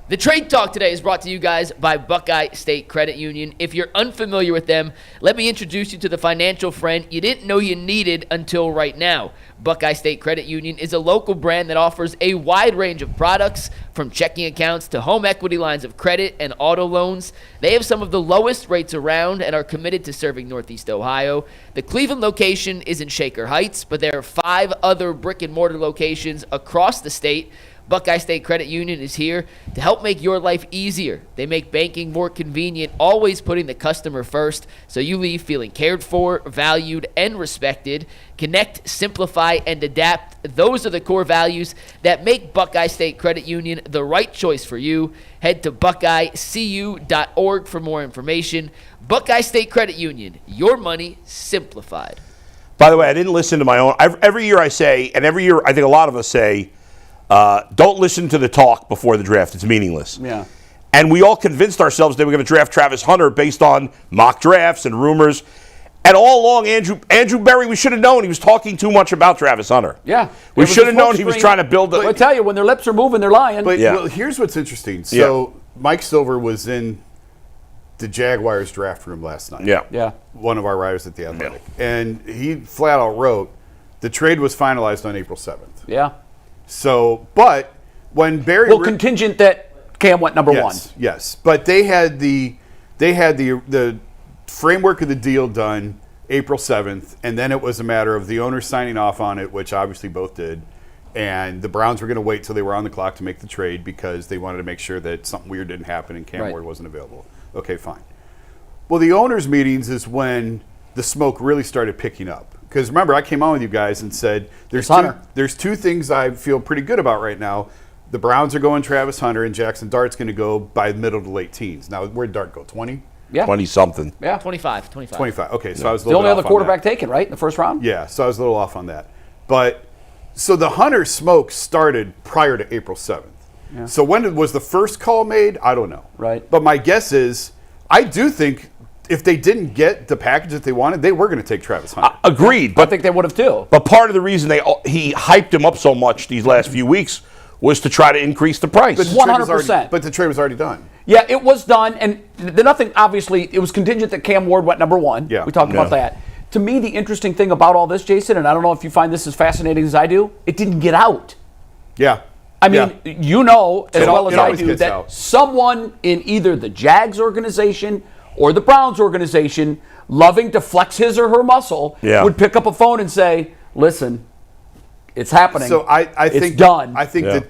The Trade Talk today is brought to you guys by Buckeye State Credit Union. If you're unfamiliar with them, let me introduce you to the financial friend you didn't know you needed until right now. Buckeye State Credit Union is a local brand that offers a wide range of products, from checking accounts to home equity lines of credit and auto loans. They have some of the lowest rates around and are committed to serving Northeast Ohio. The Cleveland location is in Shaker Heights, but there are 5 other brick-and-mortar locations across the state. Buckeye State Credit Union is here to help make your life easier. They make banking more convenient, always putting the customer first, so you leave feeling cared for, valued, and respected. Connect, simplify, and adapt. Those are the core values that make Buckeye State Credit Union the right choice for you. Head to buckeyecu.org for more information. Buckeye State Credit Union, your money simplified. By the way, I didn't listen to my own. Every year I say, and every year I think a lot of us say, don't listen to the talk before the draft. It's meaningless. Yeah. And we all convinced ourselves that we were going to draft Travis Hunter based on mock drafts and rumors. And all along, Andrew Berry, we should have known he was talking too much about Travis Hunter. Yeah. We should have known he was trying to build I tell you, when their lips are moving, they're lying. But Yeah. well, here's what's interesting. So Mike Silver was in the Jaguars draft room last night. Yeah. One of our writers at The Athletic. And he flat out wrote, the trade was finalized on April 7th. Yeah. So, but when Barry... Well, contingent that Cam went number one. Yes, but they had the framework of the deal done April 7th, and then it was a matter of the owners signing off on it, which obviously both did, and the Browns were going to wait till they were on the clock to make the trade because they wanted to make sure that something weird didn't happen and Cam Ward wasn't available. Okay, fine. Well, the owners' meetings is when the smoke really started picking up. Because remember, I came on with you guys and said, there's two things I feel pretty good about right now. The Browns are going Travis Hunter, and Jackson Dart's going to go by the middle to late teens. Now, where'd Dart go, 20? Yeah. 20-something. Yeah. 25. 25. Okay, so I was a The little only bit other off on quarterback that. taken, right, in the first round? Yeah, so I was a little off on that. But, so the Hunter smoke started prior to April 7th. Yeah. So when was the first call made? I don't know. Right. But my guess is, I do think if they didn't get the package that they wanted, they were going to take Travis Hunter. Agreed. I think they would have too. But part of the reason he hyped him up so much these last few weeks was to try to increase the price. But the trade was 100%. But the trade was already done. Yeah, it was done, and nothing, obviously, it was contingent that Cam Ward went number one. Yeah. We talked about that. To me, the interesting thing about all this, Jason, and I don't know if you find this as fascinating as I do, it didn't get out. Yeah. I mean, you know as well as I do that out. someone in either the Jags organization or the Browns organization, loving to flex his or her muscle, would pick up a phone and say, listen, it's happening. So I think it's done. I think that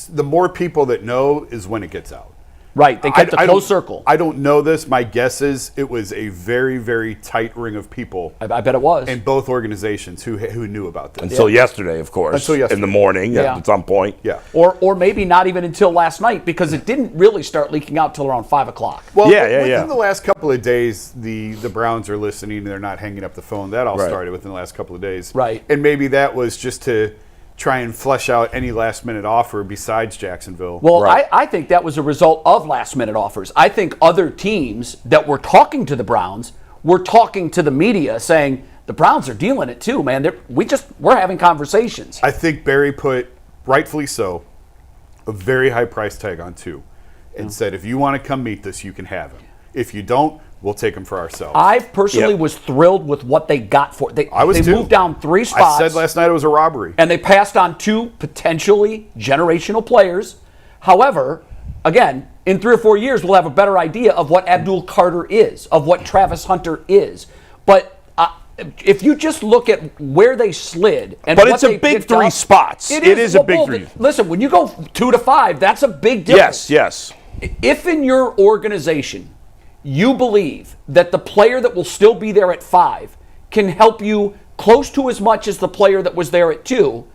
the more people that know is when it gets out. Right. They kept a close circle. I don't know this. My guess is it was a very, very tight ring of people. I bet it was. In both organizations who knew about this. Until yesterday, of course. Until yesterday. In the morning at some point. Yeah. Or maybe not even until last night, because it didn't really start leaking out till around 5 o'clock. Well, within the last couple of days, the Browns are listening and they're not hanging up the phone. That all started within the last couple of days. Right. And maybe that was just to try and flesh out any last-minute offer besides Jacksonville. Well, I think that was a result of last-minute offers. I think other teams that were talking to the Browns were talking to the media saying, the Browns are dealing it too, man. We're having conversations. I think Barry put, rightfully so, a very high price tag on 2 and said, if you want to come meet this, you can have him. If you don't, we'll take him for ourselves. I personally was thrilled with what they got for it. They moved down 3 spots. I said last night it was a robbery. And they passed on 2 potentially generational players. However, again, in 3 or 4 years, we'll have a better idea of what Abdul Carter is, of what Travis Hunter is. But if you just look at where they slid and but what it's a big 3 spots. It is a big 3. Listen, when you go 2 to 5, that's a big difference. Yes. If in your organization you believe that the player that will still be there at 5 can help you close to as much as the player that was there at 2,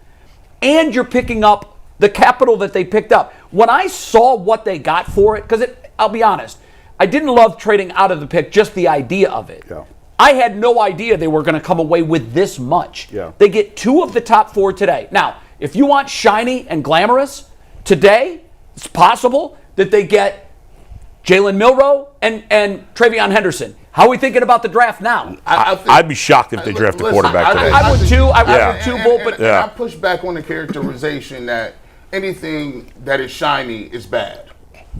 and you're picking up the capital that they picked up. When I saw what they got for it, because I'll be honest, I didn't love trading out of the pick, just the idea of it. Yeah. I had no idea they were going to come away with this much. Yeah. They get 2 of the top 4 today. Now, if you want shiny and glamorous, today it's possible that they get Jalen Milroe and Travion Henderson. How are we thinking about the draft now? I'd be shocked if they draft a quarterback today. I would too. I would too, Bull. But I push back on the characterization that anything that is shiny is bad.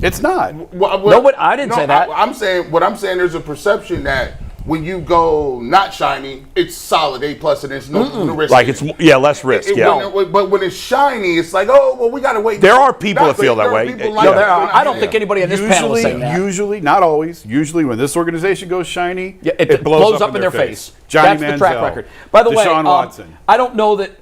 It's not. No, but I didn't say that. I'm saying there's a perception that when you go not shiny, it's solid A+, and there's no risk. Like it's less risk. But when it's shiny, it's like, oh well, we gotta wait. There are people that feel that way. There are. I don't think anybody in this panel is saying that. Usually, not always. Usually, when this organization goes shiny, it blows up in their face. Johnny That's the track Manziel, record. By the way, Deshaun Watson. I don't know that.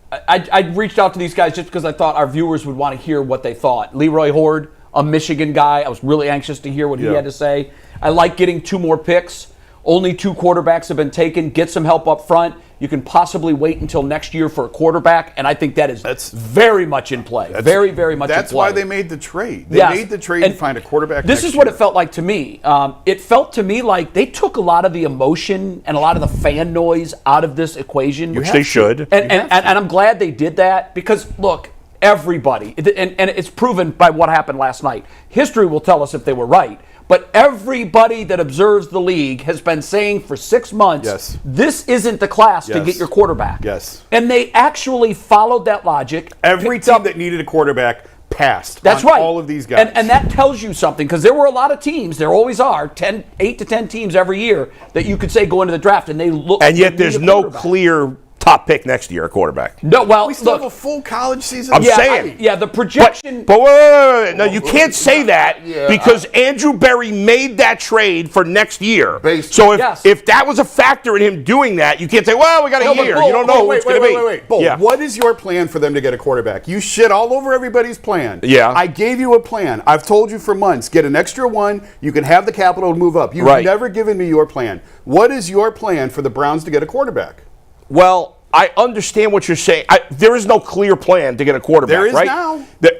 I reached out to these guys just because I thought our viewers would want to hear what they thought. Leroy Horde, a Michigan guy. I was really anxious to hear what he had to say. I like getting 2 more picks. Only 2 quarterbacks have been taken. Get some help up front. You can possibly wait until next year for a quarterback, and I think that's very much in play. Very, very much in play. That's why they made the trade. They made the trade to find a quarterback. This is what it felt like to me. It felt to me like they took a lot of the emotion and a lot of the fan noise out of this equation. Which they should. And I'm glad they did that because, look, everybody, and it's proven by what happened last night. History will tell us if they were right. But everybody that observes the league has been saying for 6 months, this isn't the class to get your quarterback. Yes. And they actually folled that logic. Every team that needed a quarterback passed. That's right. All of these guys. And that tells you something because there were a lot of teams, there always are, 8 to 10 teams every year that you could say go into the draft and they look. And yet there's no clear top pick next year, a quarterback. No, well, we still have a full college season. I'm saying. The projection. But wait. No, you can't say that because Andrew Berry made that trade for next year. So if that was a factor in him doing that, you can't say, well, we got a year. You don't know who it's going to be. Wait. Bull, what is your plan for them to get a quarterback? You shit all over everybody's plan. Yeah. I gave you a plan. I've told you for months, get an extra one. You can have the capital to move up. You've never given me your plan. What is your plan for the Browns to get a quarterback? Well, I understand what you're saying. There is no clear plan to get a quarterback, there is right? Now. There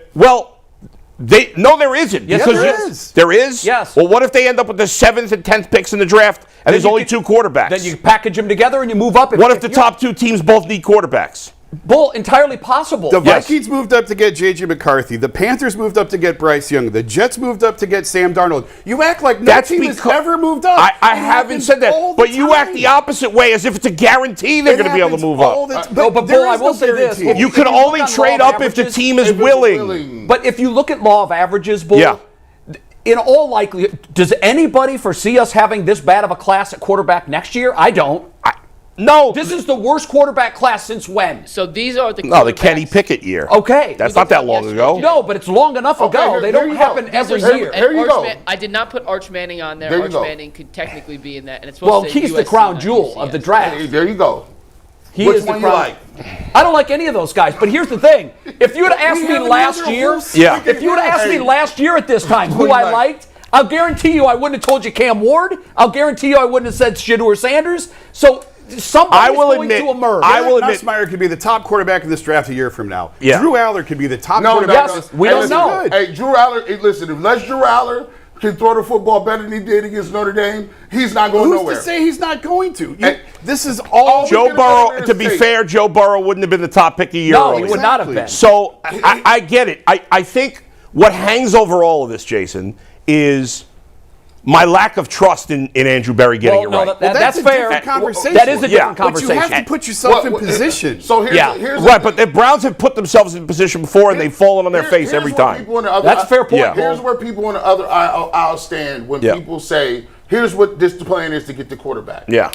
isn't. Yes, there is. There is? Yes. Well, what if they end up with the 7th and 10th picks in the draft and there's only 2 quarterbacks? Then you package them together and you move up. What if the top 2 teams both need quarterbacks? Bull, entirely possible. The Vikings moved up to get J.J. McCarthy. The Panthers moved up to get Bryce Young. The Jets moved up to get Sam Darnold. You act like no team has ever moved up. I haven't said that, but you act the opposite way as if it's a guarantee they're going to be able to move up. But Bull, I will say this. You can only trade up if the team is willing. But if you look at law of averages, Bull, in all likelihood, does anybody foresee us having this bad of a class at quarterback next year? I don't. No. This is the worst quarterback class since when? So these are the the Kenny Pickett year. Okay. That's not that long ago. No, but it's long enough ago. They don't happen every year. Here you go. I did not put Arch Manning on there. Arch Manning could technically be in that. And it's he's the crown jewel of the draft. There you go. He is the crown. Like? I don't like any of those guys. But here's the thing. If you would have asked me last year, if you would have asked me last year at this time who I liked, I'll guarantee you I wouldn't have told you Cam Ward. I'll guarantee you I wouldn't have said Shedeur Sanders. So somebody's going to emerge. I will admit, Nussmeier could be the top quarterback in this draft a year from now. Yeah. Drew Aller could be the top quarterback. Yes, we don't know. Hey, Drew Aller, listen, unless Drew Aller can throw the football better than he did against Notre Dame, he's not going nowhere. Who's to say he's not going to? This is all Joe Burrow, to be fair, Joe Burrow wouldn't have been the top pick a year No, early. he would not have been. So I get it. I think what hangs over all of this, Jason, is my lack of trust in Andrew Berry getting it right. That's fair. Different conversation. That is a different conversation. But you have to put yourself in position. So here's right, but the Browns have put themselves in position before, and they've fallen on their face every time. That's a fair point. Here's where people on the other aisle stand when people say, here's what the plan is to get the quarterback. Yeah.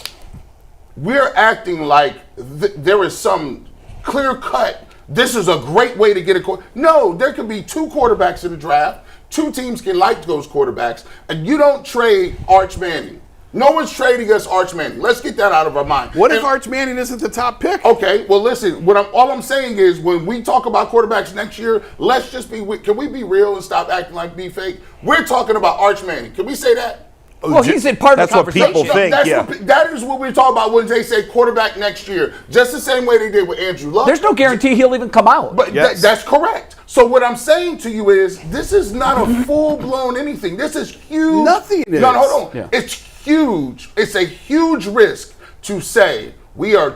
We're acting like there is some clear cut, this is a great way to get a quarterback. No, there could be 2 quarterbacks in the draft. 2 teams can like those quarterbacks, and you don't trade Arch Manning. No one's trading us Arch Manning. Let's get that out of our mind. What if Arch Manning isn't the top pick? Okay, well, listen. All I'm saying is, when we talk about quarterbacks next year, let's just be. Can we be real and stop acting like be fake? We're talking about Arch Manning. Can we say that? Well, he's in part of the conversation. That's what people think. That is what we're talking about when they say quarterback next year. Just the same way they did with Andrew Luck. There's no guarantee he'll even come out. But that's correct. So what I'm saying to you is, this is not a full-blown anything. This is huge. Nothing is. No, hold on. Yeah. It's huge. It's a huge risk to say we are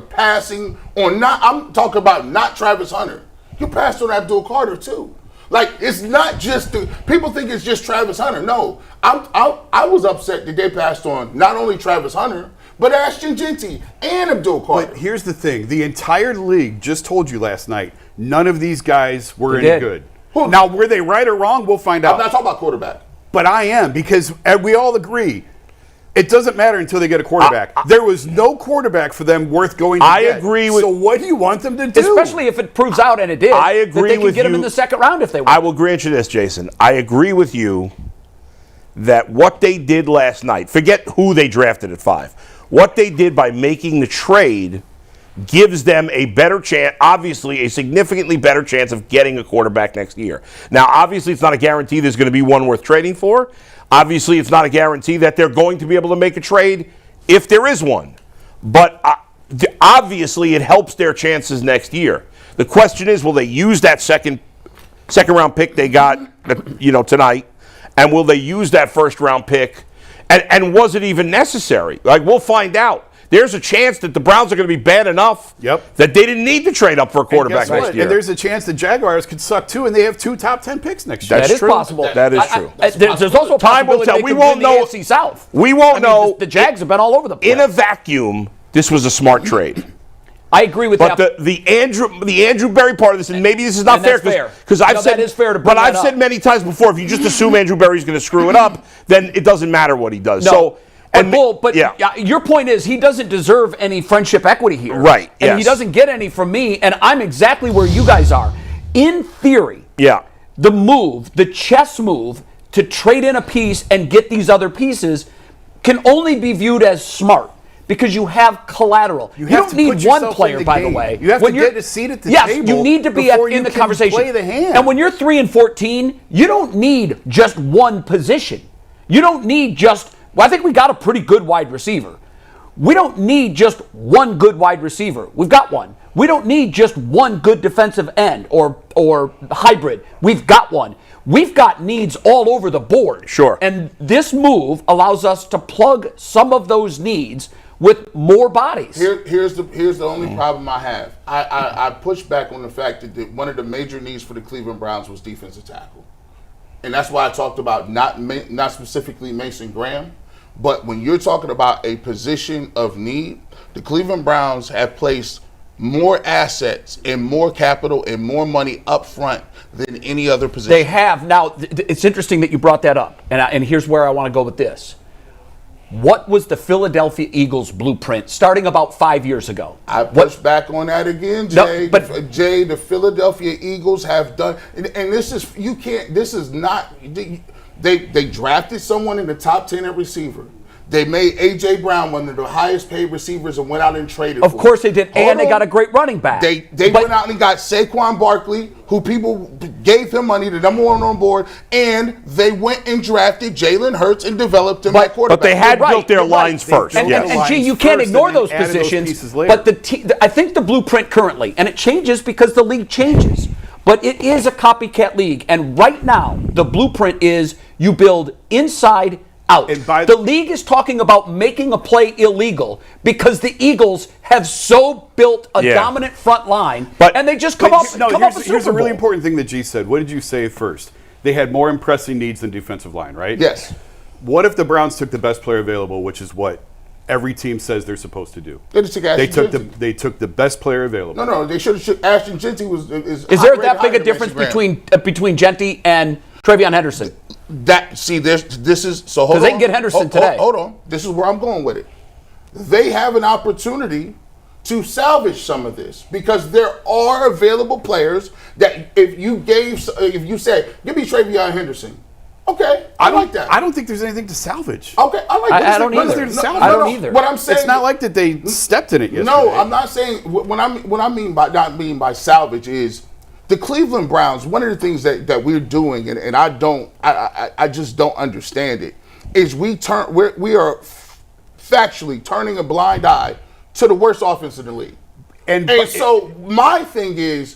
passing on. I'm talking about not Travis Hunter. You passed on Abdul Carter too. Like, it's not just people think it's just Travis Hunter. No, I was upset that they passed on not only Travis Hunter, but Ashton Genty and Abdul Carter. But here's the thing. The entire league just told you last night, none of these guys were any good. Now, were they right or wrong? We'll find out. I'm not talking about quarterback. But I am, because we all agree, it doesn't matter until they get a quarterback. There was no quarterback for them worth going to get. Agree with. So what do you want them to do? Especially if it proves out, and it did. I agree that they with can get you. them in the second round if they want. I will grant you this, Jason. I agree with you that what they did last night, forget who they drafted at 5, what they did by making the trade gives them a better chance, obviously a significantly better chance of getting a quarterback next year. Now, obviously, it's not a guarantee there's going to be one worth trading for. Obviously, it's not a guarantee that they're going to be able to make a trade if there is one. But obviously, it helps their chances next year. The question is, will they use that second round pick they got, tonight, and will they use that first round pick? And was it even necessary? Like, we'll find out. There's a chance that the Browns are going to be bad enough that they didn't need to trade up for a quarterback next year. And there's a chance the Jaguars could suck too, and they have 2 top 10 picks next year. That is possible. That is true. There's also a possibility they could win the AFC South. We won't know. The Jags have been all over the place. In a vacuum, this was a smart trade. I agree with that. But the Andrew Berry part of this, and maybe this is not fair, because I've said that is fair to bring but that I've up. said many times before, if you just assume Andrew Berry's going to screw it up, then it doesn't matter what he does. No. But your point is he doesn't deserve any friendship equity here. Right. And he doesn't get any from me, and I'm exactly where you guys are. In theory, the chess move to trade in a piece and get these other pieces can only be viewed as smart because you have collateral. You don't need one player, by the way. You have to get a seat at the table. Yes, you need to be in the conversation. Play the hand. And when you're 3-14, you don't need just one position. You don't need just. Well, I think we got a pretty good wide receiver. We don't need just one good wide receiver. We've got one. We don't need just one good defensive end or hybrid. We've got one. We've got needs all over the board. Sure. And this move allows us to plug some of those needs with more bodies. Here's the only problem I have. I push back on the fact that one of the major needs for the Cleveland Browns was defensive tackle. And that's why I talked about not specifically Mason Graham. But when you're talking about a position of need, the Cleveland Browns have placed more assets and more capital and more money up front than any other position. They have. Now, it's interesting that you brought that up. And here's where I want to go with this. What was the Philadelphia Eagles blueprint starting about 5 years ago? I push back on that again, Jay. No, Jay, the Philadelphia Eagles have done, and this is, this is not, they drafted someone in the top 10 at receiver. They made A.J. Brown one of the highest paid receivers and went out and traded Of course they did, and they got a great running back. They went out and got Saquon Barkley, who people gave him money, the number one on board, and they went and drafted Jalen Hurts and developed him at quarterback. But they had built their lines first. And gee, you can't ignore those positions. But I think the blueprint currently, and it changes because the league changes, but it is a copycat league. And right now, the blueprint is you build inside out. The league is talking about making a play illegal because the Eagles have so built a dominant front line, and they just come up with Super Bowl. Here's a really important thing that G said. What did you say first? They had more impressing needs than defensive line, right? Yes. What if the Browns took the best player available, which is what every team says they're supposed to do? They took They took the best player available. No, they should have. Ashton Genty is there that big a difference between Genty and Travion Henderson? This is so. Hold on. Because they can get Henderson today. Hold on. This is where I'm going with it. They have an opportunity to salvage some of this because there are available players that if you said give me Travion Henderson, okay, I like that. I don't think there's anything to salvage. Okay, I like that. I don't either. I don't either. What I'm saying, it's not like that they stepped in it yesterday. No, I'm not saying. What I mean by salvage is the Cleveland Browns. One of the things that we're doing, and I just don't understand it, is we are factually turning a blind eye to the worst offense in the league. And so my thing is,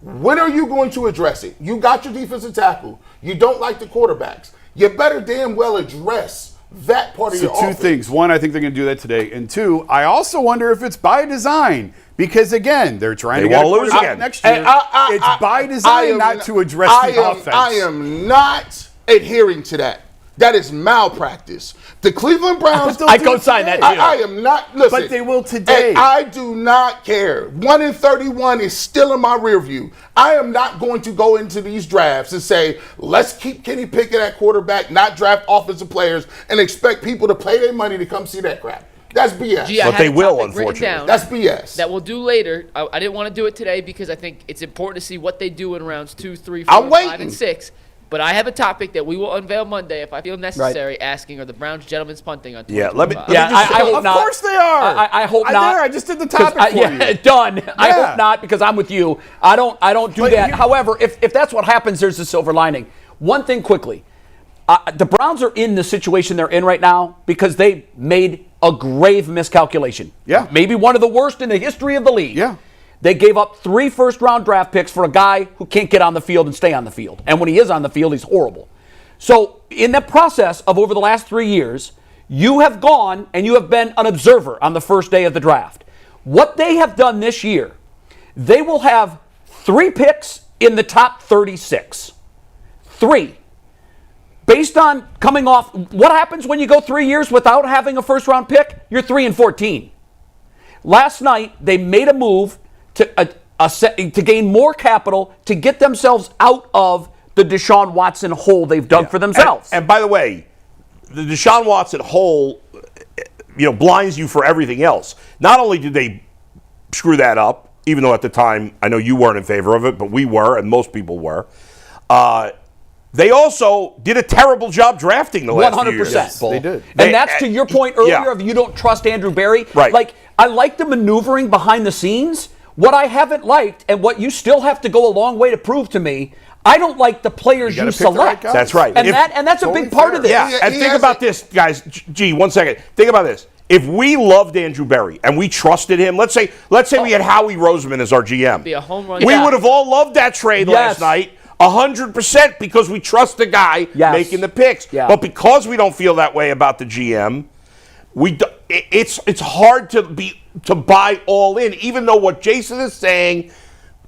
when are you going to address it? You got your defensive tackle. You don't like the quarterbacks. You better damn well address that part of your offense. So two things. One, I think they're going to do that today. And two, I also wonder if it's by design. Because, again, they're trying to get a quarterback next year. It's by design not to address the offense. I am not adhering to that. That is malpractice. The Cleveland Browns. I co-sign that, too. I am not. Listen, But they will today. and I do not care. 1-31 is still in my rear view. I am not going to go into these drafts and say, let's keep Kenny Pickett at quarterback, not draft offensive players, and expect people to pay their money to come see that crap. That's BS. Gee, I But had they a will, topic written unfortunately. down That's BS. that we'll do later. I didn't want to do it today because I think it's important to see what they do in rounds 2, 3, 4, I'm 5, and waiting. 6. But I have a topic that we will unveil Monday if I feel necessary, asking, are the Browns gentlemen's punting on 2025? Yeah, let me just I hope Of not. course they are. I hope not. I just did the topic for you. Done. I Yeah. hope not because I'm with you. I don't do But that. here- However, if that's what happens, there's a silver lining. One thing quickly. The Browns are in the situation they're in right now because they made a grave miscalculation. Yeah. Maybe one of the worst in the history of the league. Yeah. They gave up 3 first-round draft picks for a guy who can't get on the field and stay on the field. And when he is on the field, he's horrible. So in the process of over the last 3 years, you have gone and you have been an observer on the first day of the draft. What they have done this year, they will have 3 picks in the top 36. 3. Based on coming off, what happens when you go 3 years without having a first-round pick? You're 3-14. Last night, they made a move to gain more capital to get themselves out of the Deshaun Watson hole they've dug for themselves. And by the way, the Deshaun Watson hole, blinds you for everything else. Not only did they screw that up, even though at the time I know you weren't in favor of it, but we were, and most people were. They also did a terrible job drafting the last few years. 100%, Bull. they did. And that's to your point earlier yeah. of you don't trust Andrew Berry. Right. Like, I like the maneuvering behind the scenes. What I haven't liked, and what you still have to go a long way to prove to me, I don't like the players You you, gotta pick the right select. guys. That's right. And If- that's a Totally big part fair. of this. Yeah, He- and he think has about it. this, guys. Gee, 1 second. Think about this. If we loved Andrew Berry and we trusted him, let's say we had Howie Roseman as our GM. Be a home run. We Yeah. would have all loved that trade last Yes. night, 100%, because we trust the guy Yes. making the picks. Yeah. But because we don't feel that way about the GM, it's hard to buy all in. Even though what Jason is saying,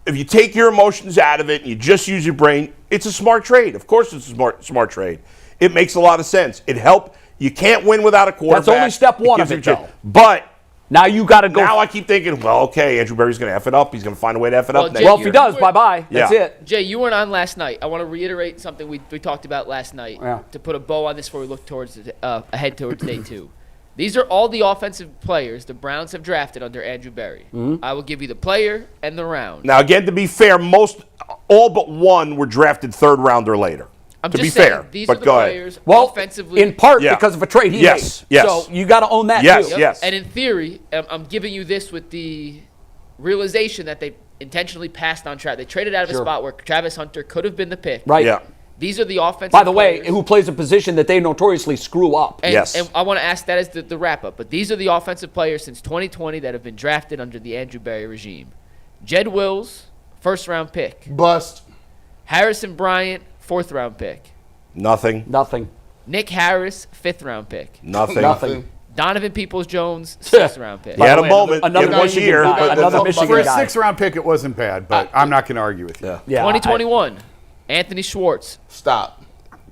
if you take your emotions out of it and you just use your brain, it's a smart trade. Of course, it's a smart trade. It makes a lot of sense. It helped. You can't win without a quarterback. That's only step one gives of you it, a chance. though. But Now you got to go. now I keep thinking, well, okay, Andrew Berry's going to F it up. He's going to find a way to F it Well, up Jay, next well, if year. he does, bye-bye. That's Yeah. it. Jay, you weren't on last night. I want to reiterate something we talked about last night to put a bow on this before we look towards ahead towards day 2. These are all the offensive players the Browns have drafted under Andrew Berry. I will give you the player and the round. Now, again, to be fair, all but one were drafted 3rd round or later. I'm to just be saying, fair, these but are the go ahead. players Well, offensively. in part Yeah. because of a trade he Yes, made. yes. So you got to own that Yes, too. yes. And in theory, I'm giving you this with the realization that they intentionally passed on Travis. They traded out of a spot where Travis Hunter could have been the pick. Right. Yeah. These are the offensive By the way, players. who plays a position that they notoriously screw up. And, Yes. and I want to ask that as the wrap-up. But these are the offensive players since 2020 that have been drafted under the Andrew Berry regime. Jed Wills, 1st-round pick. Bust. Harrison Bryant, 4th-round pick. Nothing. Nothing. Nick Harris, 5th-round pick. Nothing. Nothing. Donovan Peoples-Jones, 6th-round pick. He had By a the way, moment. another It was Michigan here. guy, but- another but- Michigan For a guy. 6th-round pick, it wasn't bad, but I'm not going to argue with you. Yeah. Yeah, 2021, Anthony Schwartz, Stop.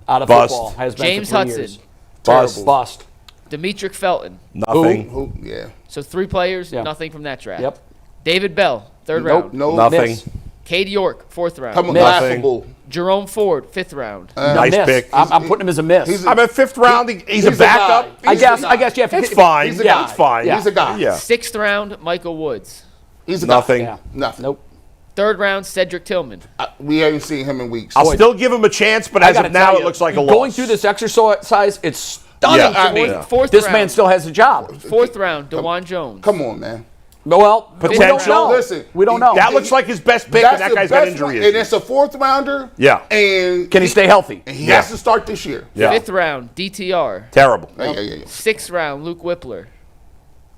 out of Bust. football has been James for 3 Hudson, years. Bust. Bust. Demetric Felton. Nothing. Who? Yeah. So 3 players, Yeah. nothing from that draft. Yep. David Bell, 3rd Nope. round. No. Nothing. Miss. Cade York, 4th round. Come on. Miss. Laughable. Jerome Ford, 5th round. Nice Miss. pick. I'm putting him as a miss. he's I'm at 5th round. He's a a backup. guy. I He's guess. a I guess you have to. It's fine. He's a Yeah, guy. it's fine. Yeah. He's a guy. Yeah. 6th round, Michael Woods. He's a Nothing. Yeah. Nothing. Nope. 3rd round, Cedric Tillman. We haven't seen him in weeks. I'll still give him a chance, but I as gotta of now, tell it you, looks like a loss. Going through this exercise, it's stunning Yeah. to me. Yeah. 4th This round, man still has a job. 4th round, DeJuan Jones. Come on, man. Well, we don't Potential. know. Listen, we don't know. That looks like his best pick, and that the guy's got best injury one, issues. and it's a 4th rounder. Yeah. And Can he stay healthy? He Yeah. has to start this year. Yeah. 5th round, DTR. Terrible. Yeah. 6th round, Luke Whippler.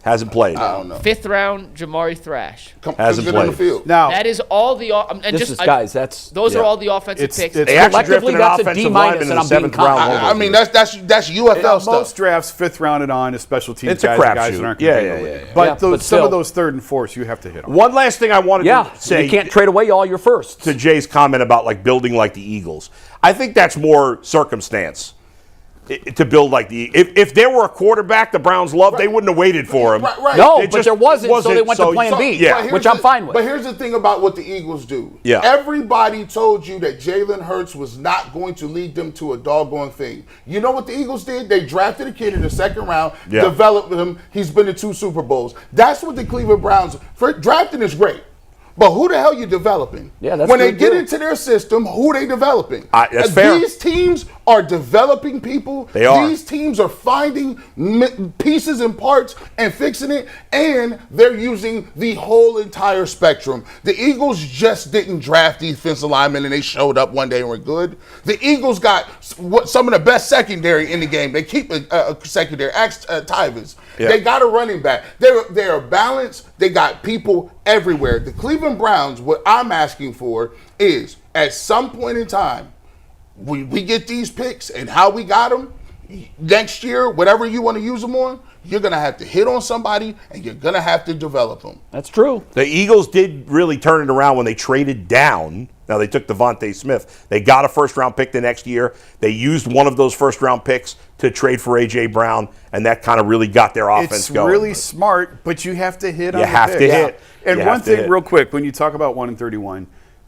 Hasn't played. I don't know. 5th round, Jamari Thrash. Come Hasn't get on the played. field. Now, That is all the and This just is guys. That's those are yeah. all the offensive It's- picks. it's- They actually Collectively, drafted an that's a offensive D- lineman in and the I'm being 7th round. kind. over I mean, here. that's UFL most stuff. drafts, 5th round and on, is special teams It's a guys, crapshoot. guys that aren't Yeah, gonna be yeah, in the league. yeah. But, Yeah, those, but some of still. those 3rd and 4th, you have to hit them. One last thing I wanted yeah. to say You can't trade away all your firsts. to Jay's comment about like building like the Eagles. I think that's more circumstance. to build like the if there were a quarterback the Browns loved, they wouldn't have waited for him. Right. No, It but just there wasn't, so they went to plan B, yeah. which I'm fine with. But here's the thing about what the Eagles do. Yeah. Everybody told you that Jalen Hurts was not going to lead them to a doggone thing. You know what the Eagles did? They drafted a kid in the second round, developed him. He's been to 2 Super Bowls. That's what the Cleveland Browns, for drafting is great. But who the hell you developing? Yeah, that's when they good get too. into their system, who they developing? That's fair. These teams are developing people. They are. These teams are finding pieces and parts and fixing it, and they're using the whole entire spectrum. The Eagles just didn't draft defensive linemen and they showed up one day and were good. The Eagles got some of the best secondary in the game. They keep a secondary. Ask Tyvus. Yeah. They got a running back. They are balanced. They got people everywhere. The Cleveland Browns, what I'm asking for is at some point in time, we get these picks and how we got them next year, whatever you want to use them on, you're going to have to hit on somebody and you're going to have to develop them. That's true. The Eagles did really turn it around when they traded down. Now, they took Devontae Smith. They got a first-round pick the next year. They used one of those first-round picks to trade for A.J. Brown, and that kind of really got their offense going. It's really smart, but you have to hit on You the have pick. to hit. And You one have to thing hit. real quick, when you talk about 1-31,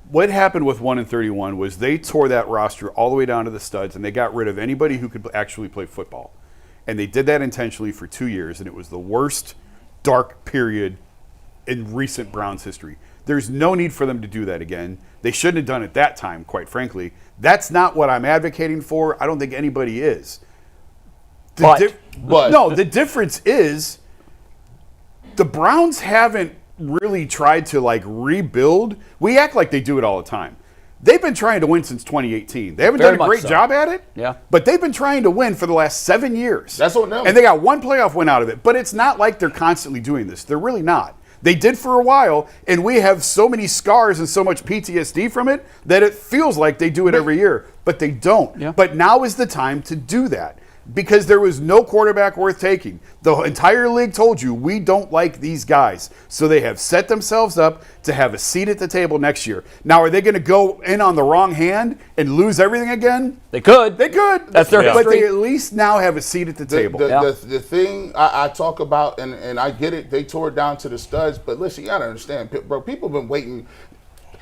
what happened with 1-31 was they tore that roster all the way down to the studs, and they got rid of anybody who could actually play football. And they did that intentionally for 2 years, and it was the worst dark period in recent Browns history. There's no need for them to do that again. They shouldn't have done it that time, quite frankly. That's not what I'm advocating for. I don't think anybody is. The difference is the Browns haven't really tried to rebuild. We act like they do it all the time. They've been trying to win since 2018. They haven't Very done a much great so. job at it. Yeah. But they've been trying to win for the last 7 years. That's what now. And they got one playoff win out of it. But it's not like they're constantly doing this. They're really not. They did for a while, and we have so many scars and so much PTSD from it that it feels like they do it every year. But they don't. Yeah. But now is the time to do that. Because there was no quarterback worth taking. The entire league told you, we don't like these guys. So they have set themselves up to have a seat at the table next year. Now, are they going to go in on the wrong hand and lose everything again? They could. They could. That's their But history. they at least now have a seat at the table. The thing I talk about, and I get it, they tore it down to the studs, but listen, you got to understand, bro, people have been waiting.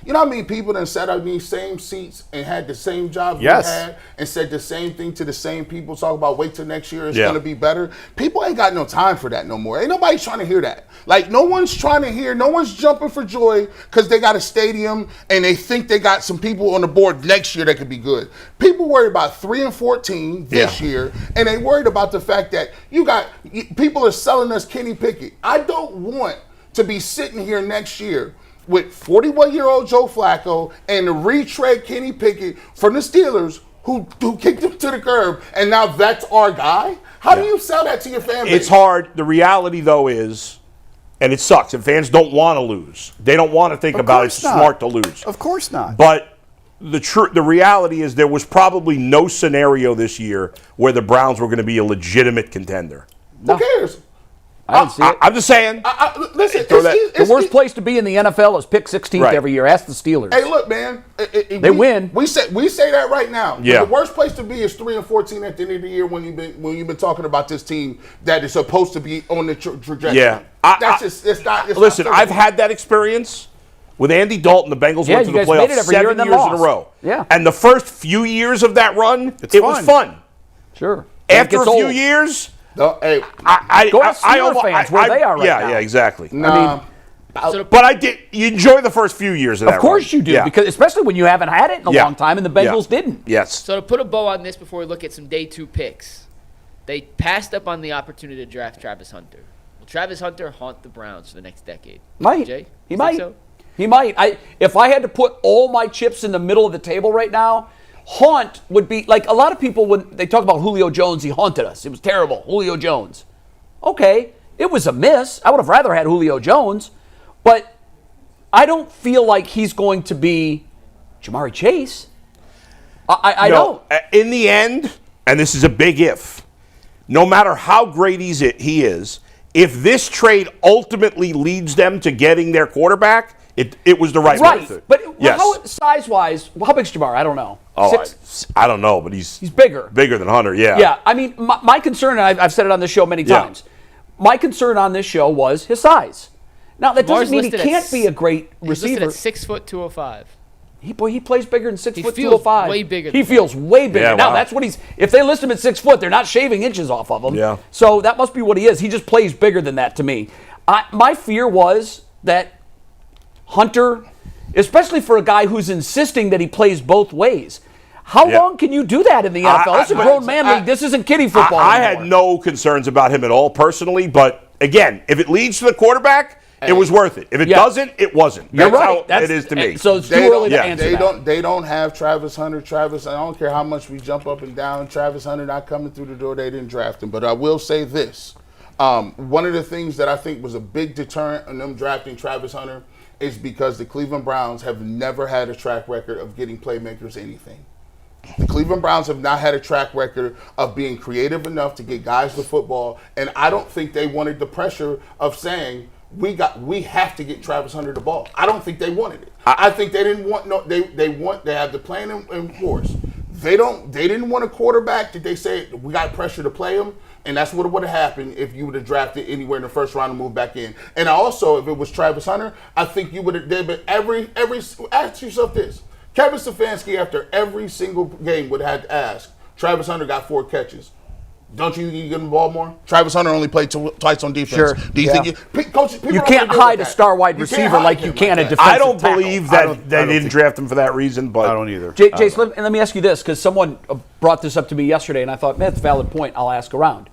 You know how many people that sat on these same seats and had the same jobs we had and said the same thing to the same people, talk about wait till next year, it's going to be better. People ain't got no time for that no more. Ain't nobody trying to hear that. No one's trying to hear, no one's jumping for joy because they got a stadium and they think they got some people on the board next year that could be good. People worry about 3-14 this year, and they worried about the fact that people are selling us Kenny Pickett. I don't want to be sitting here next year with 41-year-old Joe Flacco and the retread Kenny Pickett from the Steelers who kicked him to the curb, and now that's our guy? How do you sell that to your fan base? It's hard. The reality, though, is, and it sucks, and fans don't want to lose. They don't want to think about it's smart to lose. Of course not. But the reality is there was probably no scenario this year where the Browns were going to be a legitimate contender. Who cares? I didn't see it. I'm just saying. Listen, The worst place to be in the NFL is pick 16th every year. Ask the Steelers. Hey, look, man. They win. We say that right now. Yeah. The worst place to be is 3-14 at the end of the year when you've been talking about this team that is supposed to be on the trajectory. Yeah. Listen, I've had that experience with Andy Dalton. The Bengals went to the you guys made playoffs it every year 7 and then years in a lost. row. Yeah. And the first few years of that run, it was fun. Sure. After a few years, go ask Steelers fans where they are right now. Yeah, exactly. But you enjoy the first few years of that. Of course you do, because especially when you haven't had it in a long time, and the Bengals didn't. Yes. So to put a bow on this before we look at some day 2 picks, they passed up on the opportunity to draft Travis Hunter. Will Travis Hunter haunt the Browns for the next decade? Might. Jay, He you might. think so? He might. If I had to put all my chips in the middle of the table right now, haunt would be like a lot of people when they talk about Julio Jones, he haunted us. It was terrible. Julio Jones. Okay, it was a miss. I would have rather had Julio Jones, but I don't feel like he's going to be Jamari Chase. I don't. In the end, and this is a big if, no matter how great he is, if this trade ultimately leads them to getting their quarterback, it was the right Right, move. but Yes. how size-wise, how big's Jabbar? I don't know. Oh, I don't know, but he's bigger. Bigger than Hunter, yeah. Yeah, I mean, my concern, and I've said it on this show many Yeah. times, my concern on this show was his size. Now, that doesn't mean he listed can't be a great He's receiver. listed at 6'2", 205. He plays bigger than 6 He foot feels 205. way bigger He than feels way bigger. Yeah, Now wow. that's what he's. If they list him at 6 foot, they're not shaving inches off of him. Yeah. So that must be what he is. He just plays bigger than that to me. My fear was that Hunter, especially for a guy who's insisting that he plays both ways. How Yeah. long can you do that in the NFL? This is a grown man league. This isn't kiddie football I anymore. had no concerns about him at all personally, but again, if it leads to the quarterback, it was worth it. If it Yeah. doesn't, it wasn't. You're That's right. how it is to me. So it's too They early to yeah, answer They that. they don't have Travis Hunter. I don't care how much we jump up and down. Travis Hunter not coming through the door. They didn't draft him. But I will say this: one of the things that I think was a big deterrent in them drafting Travis Hunter is because the Cleveland Browns have never had a track record of getting playmakers anything. The Cleveland Browns have not had a track record of being creative enough to get guys the football, and I don't think they wanted the pressure of saying we have to get Travis Hunter the ball. I don't think they wanted it. I think they didn't want they have the plan in force. They didn't want a quarterback that they say we got pressure to play him, and that's what would have happened if you would have drafted anywhere in the first round and moved back in. And also, if it was Travis Hunter, I think you would have. But every ask yourself this. Kevin Stefanski, after every single game, would have had to ask, Travis Hunter got 4 catches. Don't you think you give him the ball more? Travis Hunter only played twice on defense. Sure. Do you Yeah. think Coach, people You don't can't agree hide with a that. star wide You can't receiver hide like him you can a that. defensive I don't tackle. believe I that don't they didn't think- draft him for that reason, but I don't either. Jace, let me ask you this, because someone brought this up to me yesterday, and I thought, man, that's a valid point. I'll ask around.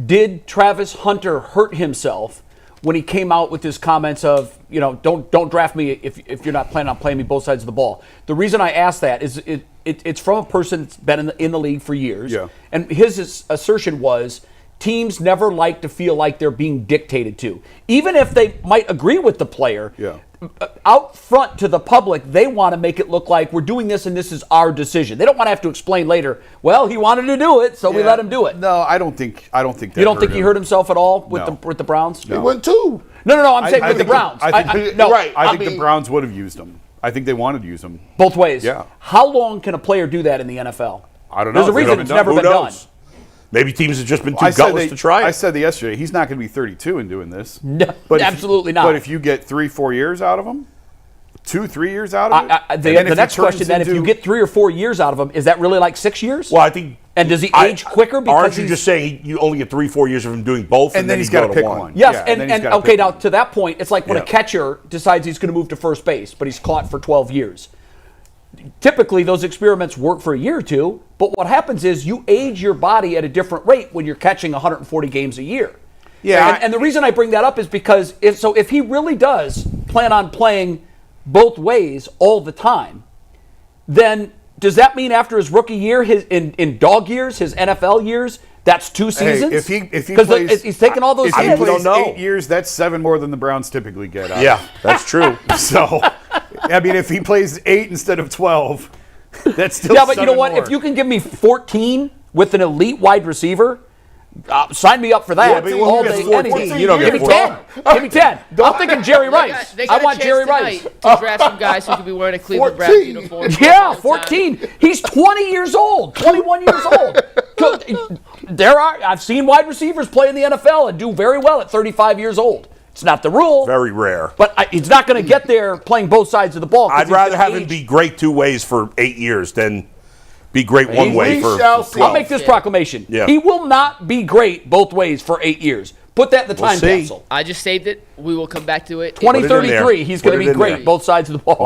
Did Travis Hunter hurt himself when he came out with his comments of, don't draft me if you're not planning on playing me both sides of the ball? The reason I ask that is it's from a person that's been in the league for years, Yeah. and his assertion was teams never like to feel like they're being dictated to, even if they might agree with the player. Yeah. Out front to the public, they want to make it look like we're doing this and this is our decision. They don't want to have to explain later, well, he wanted to do it, so we let him do it. No, I don't think that. You don't think he hurt himself at all with No. the Browns? He went 2. No, I'm saying with the think Browns. I think no, right. I think I the mean- Browns would have used him. I think they wanted to use him. both ways. Yeah. How long can a player do that in the NFL? I don't know. There's a It's reason never it's been never who been done. knows? Maybe teams have just been too I said gutless to try it. I said that yesterday. He's not going to be 32 in doing this. No, But if- absolutely not. But if you get 3-4 years out of him, 2-3 years out of it, and The then if next he turns question then, if you into- get 3 or 4 years out of him, is that really like 6 years? Well, I think. And does he age quicker because aren't you just saying you only get 3-4 years of him doing both, And then he's he'd go gotta to pick one? one. Yes, Yeah, and then he's and gotta okay, pick now one. to that point, it's like when a Yeah. catcher decides he's going to move to first base, but he's caught for 12 years. Typically, those experiments work for a year or two, but what happens is you age your body at a different rate when you're catching 140 games a year. Yeah, And the reason I bring that up is because if he really does plan on playing both ways all the time, then does that mean after his rookie year, in dog years, his NFL years, that's 2 seasons? if he because plays, he's taking all those if he hits. plays don't know. 8 years, that's 7 more than the Browns typically get. Out. Yeah, that's true. So, I mean, if he plays 8 instead of 12, that's still Yeah, but you know 7 what? more. If you can give me 14 with an elite wide receiver, sign me up for that. Yeah, but all you get day, 14, any day. you don't give get me 14. 10. Give me 10. I'm thinking Jerry Rice. They I got a want chance Jerry tonight Rice. to draft some guys who could be wearing a Cleveland 14. Browns uniform. Yeah, 14. He's 20 years old, 21 years old. I've seen wide receivers play in the NFL and do very well at 35 years old. It's not the rule. Very rare. But he's not going to get there playing both sides of the ball. 'cause I'd he's rather gonna have him age. be great 2 ways for 8 years than be great one way We for shall see. 12. I'll make this proclamation. Yeah. He will not be great both ways for 8 years. Put that in the time see. capsule. I just saved it. We will come back to it. 2033, there. he's going Put to it be in there. great both sides of the ball.